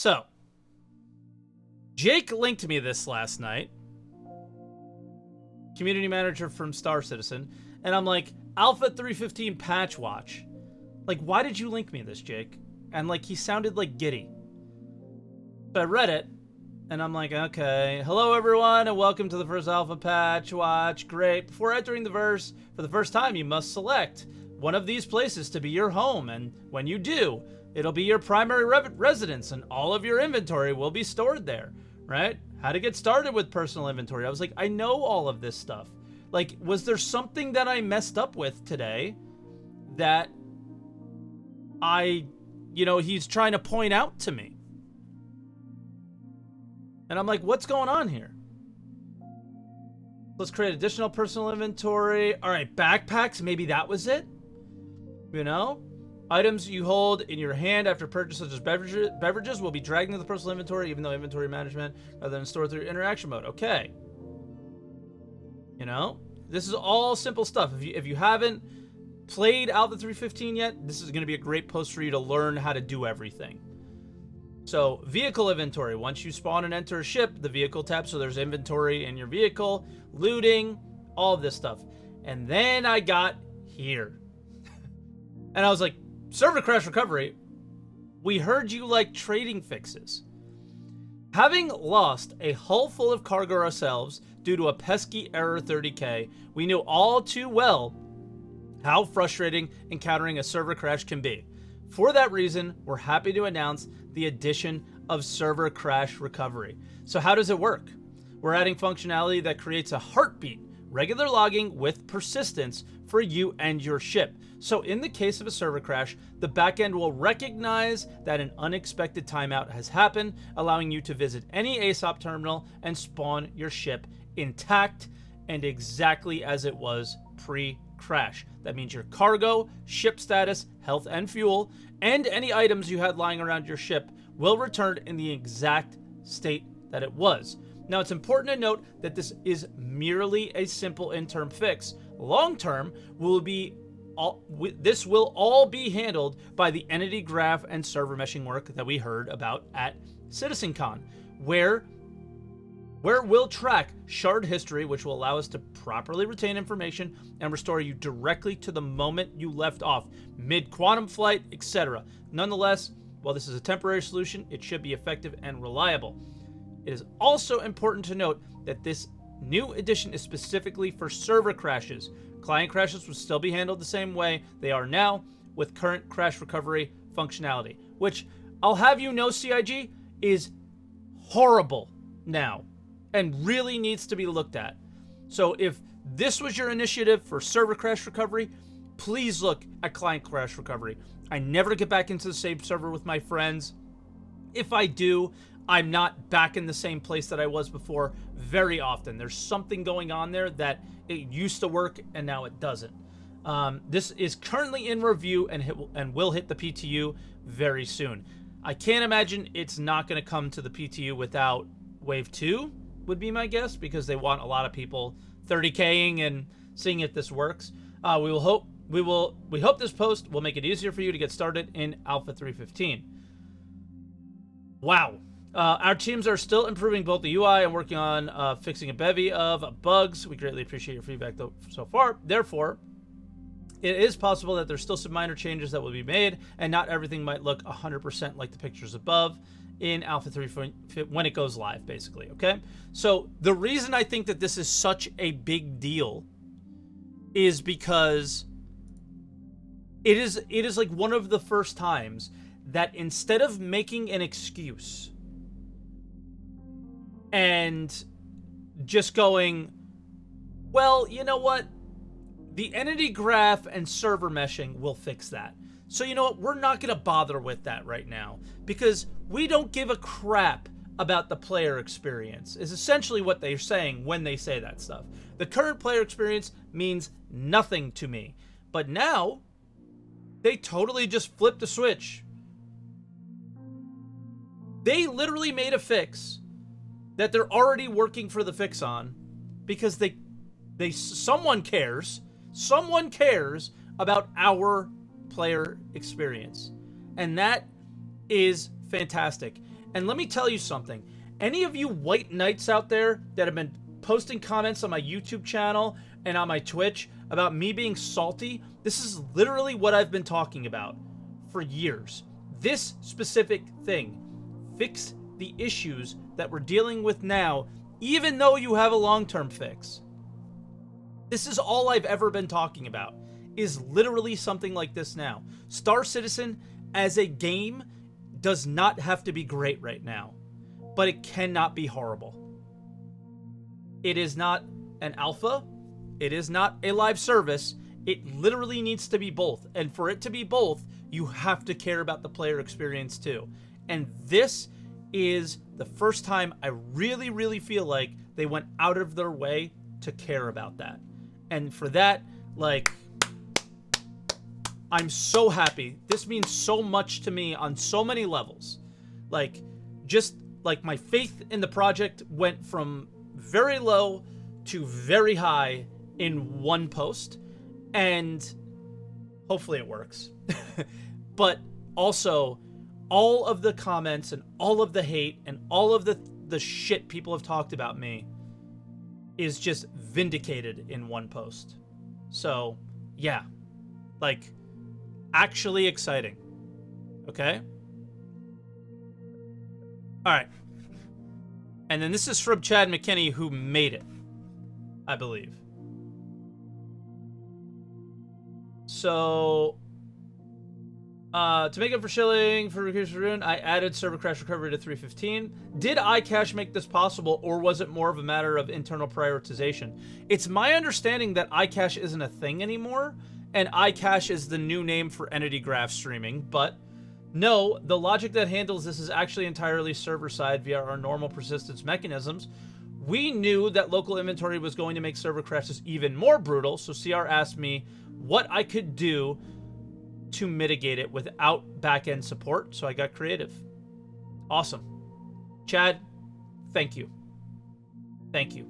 So, Jake linked me this last night. Community manager from Star Citizen. And I'm like, Alpha 315 patch watch. Like, why did you link me this, Jake? And, like, he sounded, like, giddy. But I read it, and I'm like, okay. Hello, everyone, and welcome to the first Alpha patch watch. Great. Before entering the verse, for the first time, you must select one of these places to be your home. And when you do, it'll be your primary residence, and all of your inventory will be stored there, right? How to get started with personal inventory. I was like, I know all of this stuff. Like, was there something that I messed up with today that he's trying to point out to me? And I'm like, what's going on here? Let's create additional personal inventory. All right, backpacks, maybe that was it? You know? Items you hold in your hand after purchase, such as beverages, will be dragged into the personal inventory, even though inventory management rather than stored through interaction mode. Okay. You know? This is all simple stuff. If you haven't played Alpha 315 yet, this is going to be a great post for you to learn how to do everything. So, vehicle inventory. Once you spawn and enter a ship, the vehicle tab, so there's inventory in your vehicle, looting, all of this stuff. And then I got here. And I was like, server crash recovery, we heard you like trading fixes. Having lost a hull full of cargo ourselves due to a pesky error 30K, we knew all too well how frustrating encountering a server crash can be. For that reason, we're happy to announce the addition of server crash recovery. So how does it work? We're adding functionality that creates a heartbeat, regular logging with persistence for you and your ship. So in the case of a server crash, the backend will recognize that an unexpected timeout has happened, allowing you to visit any ASOP terminal and spawn your ship intact and exactly as it was pre-crash. That means your cargo, ship status, health and fuel, and any items you had lying around your ship will return in the exact state that it was. Now, it's important to note that this is merely a simple interim fix. Long-term, this will all be handled by the entity graph and server meshing work that we heard about at CitizenCon, where we'll track shard history, which will allow us to properly retain information and restore you directly to the moment you left off, mid-quantum flight, etc. Nonetheless, while this is a temporary solution, it should be effective and reliable. It is also important to note that this new edition is specifically for server crashes. Client crashes will still be handled the same way they are now with current crash recovery functionality, which I'll have you know, CIG, is horrible now and really needs to be looked at. So if this was your initiative for server crash recovery, please look at client crash recovery. I never get back into the same server with my friends. If I do, I'm not back in the same place that I was before very often. There's something going on there that it used to work and now it doesn't. This is currently in review and will hit the PTU very soon. I can't imagine it's not going to come to the PTU without Wave 2, would be my guess, because they want a lot of people 30K'ing and seeing if this works. We hope this post will make it easier for you to get started in Alpha 315. Wow. Our teams are still improving both the UI and working on fixing a bevy of bugs. We greatly appreciate your feedback so far. Therefore, it is possible that there's still some minor changes that will be made, and not everything might look 100% like the pictures above in Alpha 3 when it goes live, basically, okay? So the reason I think that this is such a big deal is because it is like one of the first times that instead of making an excuse and just going, well, you know what? The entity graph and server meshing will fix that. So you know what? We're not going to bother with that right now because we don't give a crap about the player experience, is essentially what they're saying when they say that stuff. The current player experience means nothing to me. But now, they totally just flipped the switch. They literally made a fix that they're already working for the fix on because someone cares about our player experience. And that is fantastic. And let me tell you something. Any of you white knights out there that have been posting comments on my YouTube channel and on my Twitch about me being salty, this is literally what I've been talking about for years. This specific thing. Fix the issues that we're dealing with now, even though you have a long-term fix. This is all I've ever been talking about, is literally something like this now. Star Citizen as a game does not have to be great right now, but it cannot be horrible. It is not an alpha. It is not a live service. It literally needs to be both. And for it to be both, you have to care about the player experience too. And this is the first time I really, really feel like they went out of their way to care about that. And for that, like, I'm so happy. This means so much to me on so many levels. Like, just like my faith in the project went from very low to very high in one post. And hopefully it works. But also, all of the comments and all of the hate and all of the shit people have talked about me is just vindicated in one post. So, yeah. Like, actually exciting. Okay? Alright. And then this is from Chad McKinney, who made it, I believe. So, to make up for shilling for Ruin, I added server crash recovery to 3.15. Did iCache make this possible, or was it more of a matter of internal prioritization? It's my understanding that iCache isn't a thing anymore, and iCache is the new name for entity graph streaming, but no, the logic that handles this is actually entirely server-side via our normal persistence mechanisms. We knew that local inventory was going to make server crashes even more brutal, so CR asked me what I could do to mitigate it without back-end support, so I got creative. Awesome. Chad, thank you. Thank you.